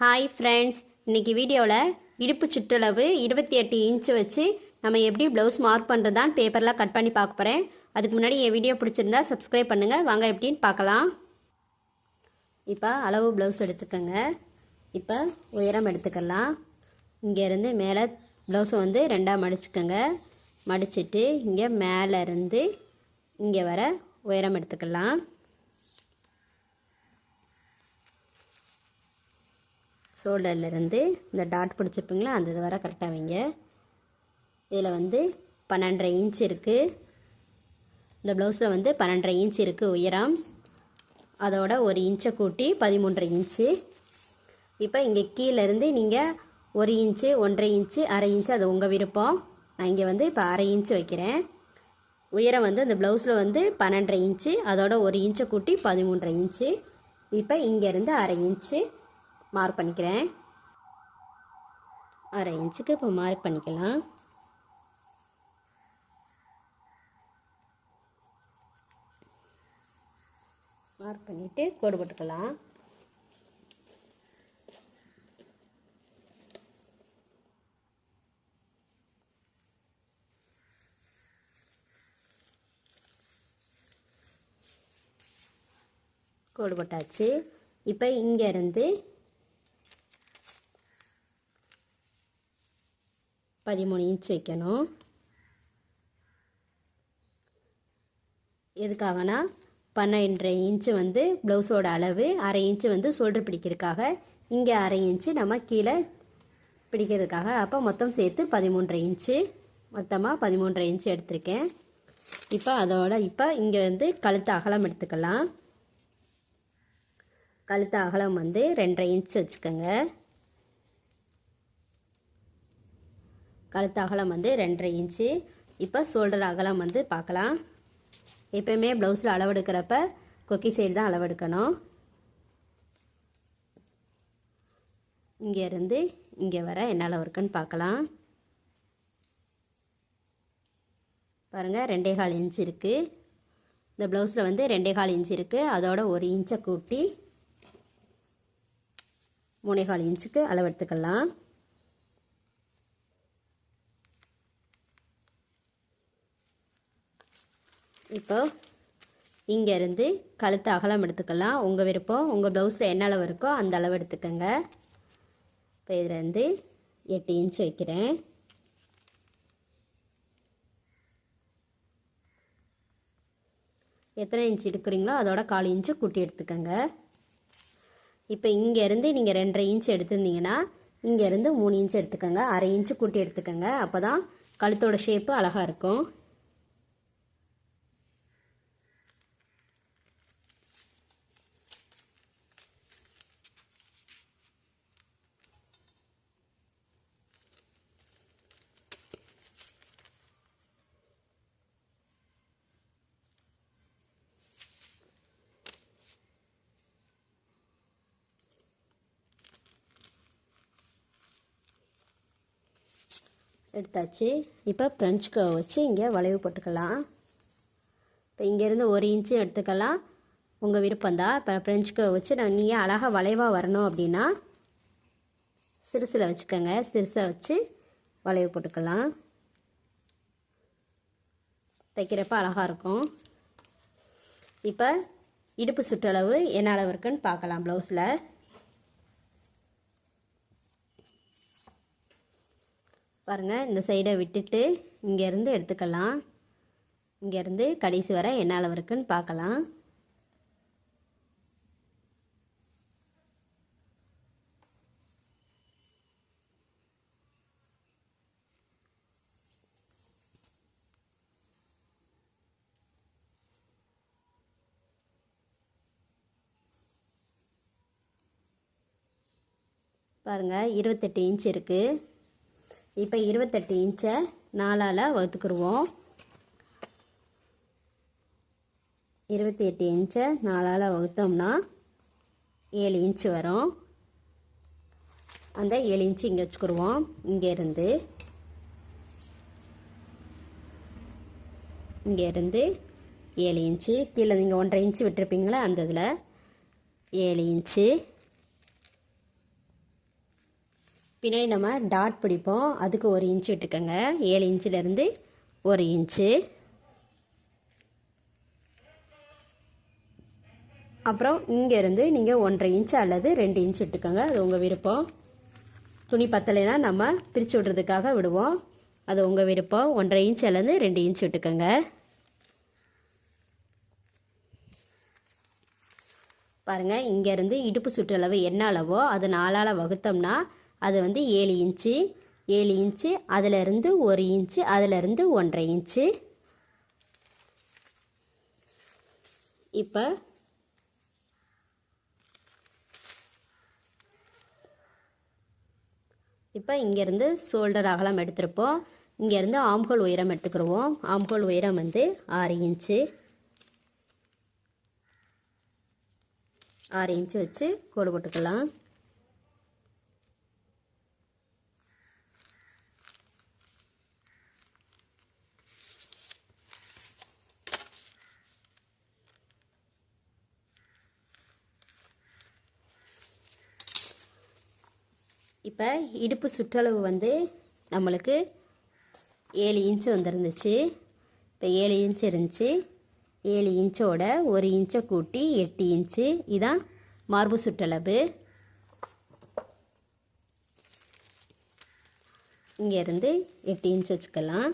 Hi friends, இன்றைக்கி வீடியோவில் இடுப்பு சுற்றளவு 28 இன்ச்சு வச்சு நம்ம எப்படி ப்ளவுஸ் மார்க் பண்ணுறதான்னு பேப்பரில் கட் பண்ணி பார்க்க போகிறேன். அதுக்கு முன்னாடி என் வீடியோ பிடிச்சிருந்தா சப்ஸ்கிரைப் பண்ணுங்கள். வாங்க எப்படின்னு பார்க்கலாம். இப்போ அளவு ப்ளவுஸ் எடுத்துக்கோங்க. இப்போ உயரம் எடுத்துக்கலாம். இங்கேருந்து மேலே ப்ளவுஸை வந்து ரெண்டாக மடிச்சுக்கோங்க. மடிச்சுட்டு இங்கே மேலேருந்து இங்கே வர உயரம் எடுத்துக்கலாம். ஷோல்டர்லேருந்து இந்த டாட் பிடிச்சிருப்பீங்களா அந்த இது வர கரெக்டாக வைங்க. இதில் வந்து 12.5 இன்ச் இருக்குது. இந்த ப்ளவுஸில் வந்து 12.5 இன்ச் இருக்குது உயரம். அதோட 1 இன்ச்சை கூட்டி 13.5 இன்ச்சு. இப்போ இங்கே கீழேருந்து நீங்கள் 1 இன்ச்சு 1.5 இன்ச்சு 1/2 இன்ச்சு அது உங்கள் விருப்பம். நான் இங்கே வந்து இப்போ 1/2 இன்ச்சு வைக்கிறேன். உயரம் வந்து இந்த ப்ளவுஸில் வந்து 12.5 இன்ச்சு அதோட 1 இன்ச்சை கூட்டி 13.5 இன்ச்சு. இப்போ இங்கேருந்து 1/2 இன்ச்சு மார்க் பண்ணிக்கிறேன். 1/2 இன்ச்சுக்கு இப்போ மார்க் பண்ணிக்கலாம். மார்க் பண்ணிவிட்டு கோடு போட்டுக்கலாம். கோடு போட்டாச்சு. இப்போ இங்கேருந்து 13 இன்ச் வைக்கணும். எதுக்காகனா 12.5 இன்ச்சு வந்து ப்ளவுஸோட அளவு, 1/2 இன்ச்சு வந்து ஷோல்டர் பிடிக்கிறதுக்காக, இங்கே 1/2 இன்ச்சு நம்ம கீழே பிடிக்கிறதுக்காக. அப்போ மொத்தம் சேர்த்து 13.5 இன்ச்சு, மொத்தமாக 13.5 இன்ச்சு எடுத்திருக்கேன். இப்போ அதோட இப்போ இங்கே வந்து கழுத்து அகலம் எடுத்துக்கலாம். கழுத்து அகலம் வந்து 2.5 இன்ச்சு வச்சுக்கோங்க. கழுத்து அகலம் வந்து 2.5 இன்ச்சு. இப்போ ஷோல்டர் அகலம் வந்து பார்க்கலாம். எப்போயுமே ப்ளவுஸில் அளவெடுக்கிறப்ப கொக்கி சைடு தான் அளவெடுக்கணும். இங்கேருந்து இங்கே வர என்ன அளவு இருக்குன்னு பார்க்கலாம். பாருங்கள், 2.25 இன்ச் இருக்குது. இந்த ப்ளவுஸில் வந்து 2.25 இன்ச் இருக்குது. அதோட 1 இன்ச்சை கூட்டி 3.25 இன்ச்சுக்கு அளவெடுத்துக்கலாம். இப்போ இங்கேருந்து கழுத்து அகலம் எடுத்துக்கலாம். உங்கள் விருப்பம், உங்கள் ப்ளவுஸில் என்ன அளவு இருக்கோ அந்த அளவு எடுத்துக்கோங்க. இப்போ இதிலேருந்து 8 இன்ச் வைக்கிறேன். எத்தனை இன்ச் எடுக்கிறீங்களோ அதோட 1/4 இன்ச்சு கூட்டி எடுத்துக்கோங்க. இப்போ இங்கேருந்து நீங்கள் 2.5 இன்ச் எடுத்துருந்தீங்கன்னா இங்கேருந்து 3 இன்ச் எடுத்துக்கோங்க. 1/2 இன்ச்சு கூட்டி எடுத்துக்கோங்க. அப்போ தான் கழுத்தோட ஷேப்பு அழகாக இருக்கும். எடுத்தாச்சு. இப்போ ஃப்ரெஞ்ச் கர்வ் வச்சு இங்கே வளைவு போட்டுக்கலாம். இப்போ இங்கேருந்து 1 இன்ச்சு எடுத்துக்கலாம். உங்கள் விருப்பம்தான். இப்போ ஃப்ரெஞ்ச் கர்வ் வச்சு நீங்கள் அழகாக வளைவாக வரணும் அப்படின்னா சிறுசில் வச்சுக்கோங்க. சிறுசை வச்சு வளைவு போட்டுக்கலாம். தைக்கிறப்ப அழகாக இருக்கும். இப்போ இடுப்பு சுற்றளவு என்ன அளவு இருக்குன்னு பார்க்கலாம். ப்ளவுஸில் பாருங்கள், இந்த சைடை விட்டுட்டு இங்கேருந்து எடுத்துக்கலாம். இங்கேருந்து கடைசி வரை என்ன அளவு இருக்குன்னு பார்க்கலாம். பாருங்கள், 28 இன்ச் இருக்குது. இப்போ 28 இன்ச்சை 4ஆல் வகுத்துக்குருவோம். 28 இன்ச்சை 4ஆல் வகுத்தோம்னா 7 இன்ச்சு வரும். அந்த 7 இன்ச்சு இங்கே வச்சுக்குருவோம். இங்கேருந்து 7 இன்ச்சு கீழே நீங்கள் 1.5 இன்ச்சு விட்டுருப்பீங்களா அந்த இதில் 7 இன்ச்சு. பின்னாடி நம்ம டாட் பிடிப்போம், அதுக்கு 1 இன்ச் விட்டுக்கோங்க. 7 இன்ச்சிலேருந்து 1 இன்ச்சு. அப்புறம் இங்கேருந்து நீங்கள் 1.5 இன்ச்சு அல்லது 2 இன்ச் விட்டுக்கோங்க, அது உங்கள் விருப்பம். துணி பத்தலைன்னா நம்ம பிரித்து விடுறதுக்காக விடுவோம், அது உங்கள் விருப்பம். 1.5 இன்ச் அல்லது 2 இன்ச் விட்டுக்கோங்க. பாருங்கள், இங்கேருந்து இடுப்பு சுற்றளவு என்ன அளவோ அது 4ஆல் வகுத்தோம்னா அது வந்து 7 இன்ச்சு. 7 இன்ச்சு, அதிலிருந்து 1 இன்ச்சு, அதிலிருந்து 1.5 இன்ச்சு. இப்போ இங்கேருந்து ஷோல்டர் அகலம் எடுத்திருப்போம். இங்கேருந்து ஆம்ஹோல் உயரம் எடுத்துக்கிடுவோம். ஆம்ஹோல் உயரம் வந்து 6 இன்ச்சு. 6 இன்ச்சு வச்சு கோடு போட்டுக்கலாம். இப்போ இடுப்பு சுற்றளவு வந்து நம்மளுக்கு 7 இன்ச்சு வந்துருந்துச்சு. இப்போ 7 இன்ச்சு இருந்துச்சு. 7 இன்ச்சோட 1 இன்ச்சை கூட்டி 8 இன்ச்சு. இதான் மார்பு சுற்றளவு. இங்கேருந்து 8 இன்ச் வச்சுக்கலாம்.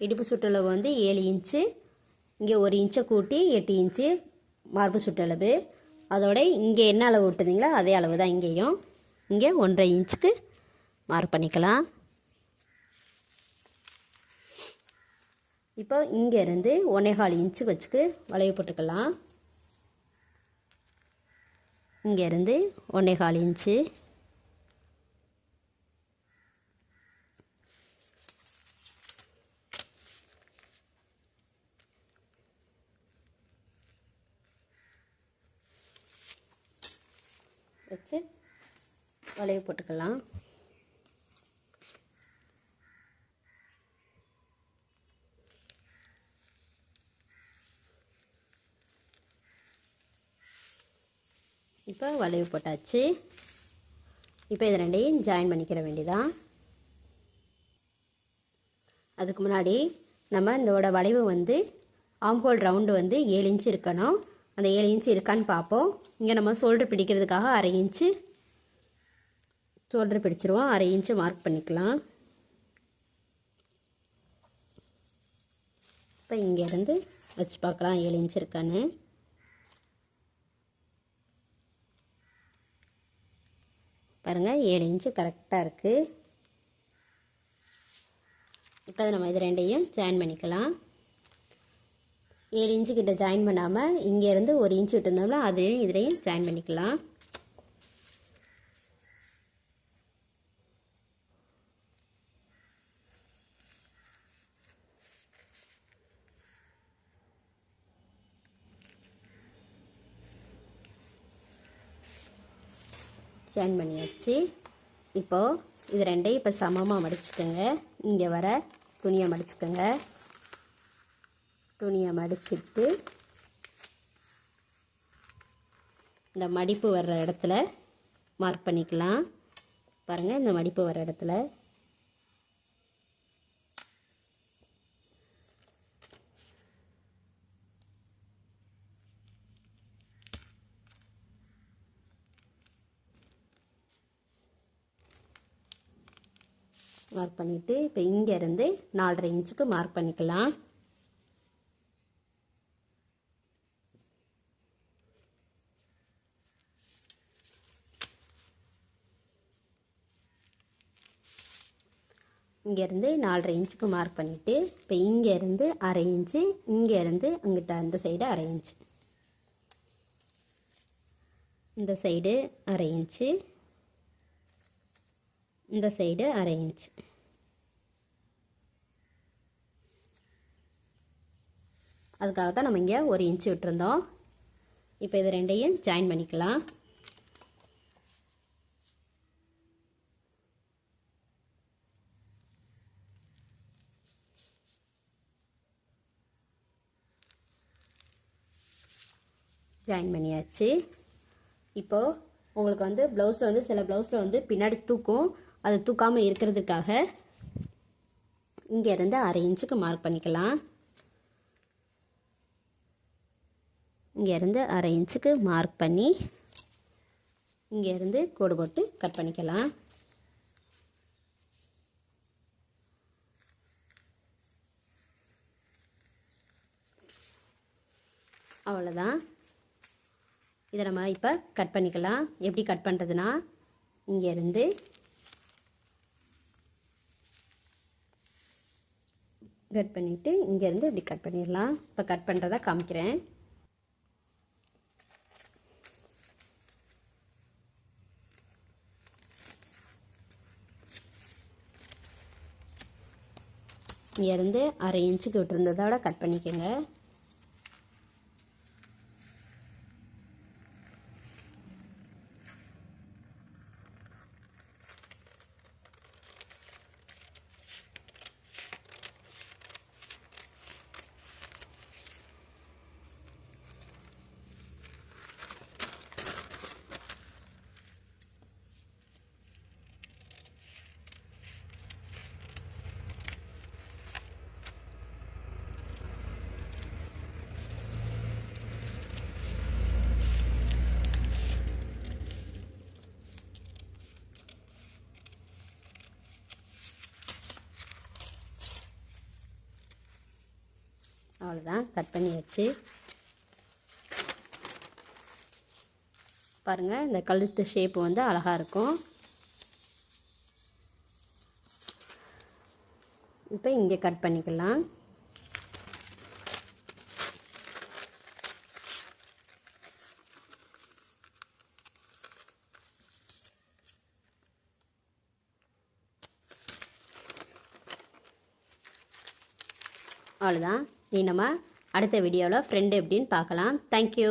இடுப்பு சுற்றளவு வந்து 7 இன்ச்சு. இங்கே 1 இன்ச்சை கூட்டி 8 இன்ச்சு மார்பு சுற்றளவு. அதோட இங்கே என்ன அளவு விட்டுருந்தீங்களோ அதே அளவு தான் இங்கேயும். இங்கே 1.5 இன்ச்சுக்கு மார்க் பண்ணிக்கலாம். இப்போ இங்கேருந்து 1.25 இன்ச்சு வச்சுக்கு வளைவு போட்டுக்கலாம். இங்கேருந்து 1.25 இன்ச்சு. வச்சு வளைவு போட்டுக்கலாம். இப்போ வளைவு போட்டாச்சு. இப்போ இது ரெண்டையும் ஜாயின் பண்ணிக்கிற வேண்டியதான். அதுக்கு முன்னாடி நம்ம இதோட வளைவு வந்து ஆம்ஹோல் ரவுண்டு வந்து 7 இன்ச்சு இருக்கணும். அந்த 7 இன்ச்சு இருக்கான்னு பார்ப்போம். இங்கே நம்ம ஷோல்டர் பிடிக்கிறதுக்காக 1/2 இன்ச்சு ஷோல்டர் பிடிச்சிருவோம். 1/2 இன்ச்சு மார்க் பண்ணிக்கலாம். இப்போ இங்கேருந்து வச்சு பார்க்கலாம் 7 இன்ச்சு இருக்கான்னு. பாருங்கள், 7 இன்ச்சு கரெக்டாக இருக்குது. இப்போ நம்ம இது ரெண்டையும் ஜாயின் பண்ணிக்கலாம். 7 இன்ச்சு கிட்ட ஜாயின் பண்ணாமல் இங்கேருந்து 1 இன்ச்சு விட்டுருந்தோம்னா அதையும் இதுலேயும் ஜாயின் பண்ணிக்கலாம். ஜாயின் பண்ணியாச்சு. இப்போது இது ரெண்டையும் இப்போ சமமாக மடிச்சுக்கோங்க. இங்கே வர துணியை மடிச்சுக்கோங்க. துணியை மடிச்சுட்டு இந்த மடிப்பு வர்ற இடத்துல மார்க் பண்ணிக்கலாம். பாருங்கள், இந்த மடிப்பு வர்ற இடத்துல மார்க் பண்ணிவிட்டு இப்போ இங்கேருந்து 4.5 இன்ச்சுக்கு மார்க் பண்ணிக்கலாம். இங்கேருந்து 4.5 இன்ச்சுக்கு மார்க் பண்ணிவிட்டு இப்போ இங்கேருந்து 1/2 இன்ச்சு, இங்கேருந்து அங்கிட்ட அந்த சைடு 1/2 இன்ச்சு, இந்த சைடு 1/2 இன்ச்சு, இந்த சைடு 1/2 இன்ச்சு. அதுக்காக தான் நம்ம இங்கே 1 இன்ச்சு விட்டுருந்தோம். இப்போ இது ரெண்டையும் ஜாயின் பண்ணிக்கலாம். ஜாயின் பண்ணியாச்சு. இப்போது உங்களுக்கு வந்து ப்ளவுஸில் வந்து சில ப்ளவுஸில் வந்து பின்னாடி தூக்கும், அது தூக்காமல் இருக்கிறதுக்காக இங்கேருந்து 1/2 இன்ச்சுக்கு மார்க் பண்ணிக்கலாம். இங்கேருந்து 1/2 இன்ச்சுக்கு மார்க் பண்ணி இங்கேருந்து கோடு போட்டு கட் பண்ணிக்கலாம். அவ்வளோதான். இதை நம்ம இப்போ கட் பண்ணிக்கலாம். எப்படி கட் பண்ணுறதுனா, இங்கேருந்து கட் பண்ணிவிட்டு இங்கேருந்து இப்படி கட் பண்ணிடலாம். இப்போ கட் பண்ணுறதா காமிக்கிறேன். இங்கேருந்து 1/2 இன்ச்சுக்கு விட்டுருந்ததோட கட் பண்ணிக்கோங்க. அவ்வளோதான், கட் பண்ணியாச்சு. பாருங்கள், இந்த கழுத்து ஷேப்பு வந்து அழகாக இருக்கும். இப்போ இங்கே கட் பண்ணிக்கலாம். அவ்வளோதான். நீ நம்ம அடுத்த வீடியோவில் ஃப்ரெண்டு எப்படின்னு பார்க்கலாம். தேங்க்யூ.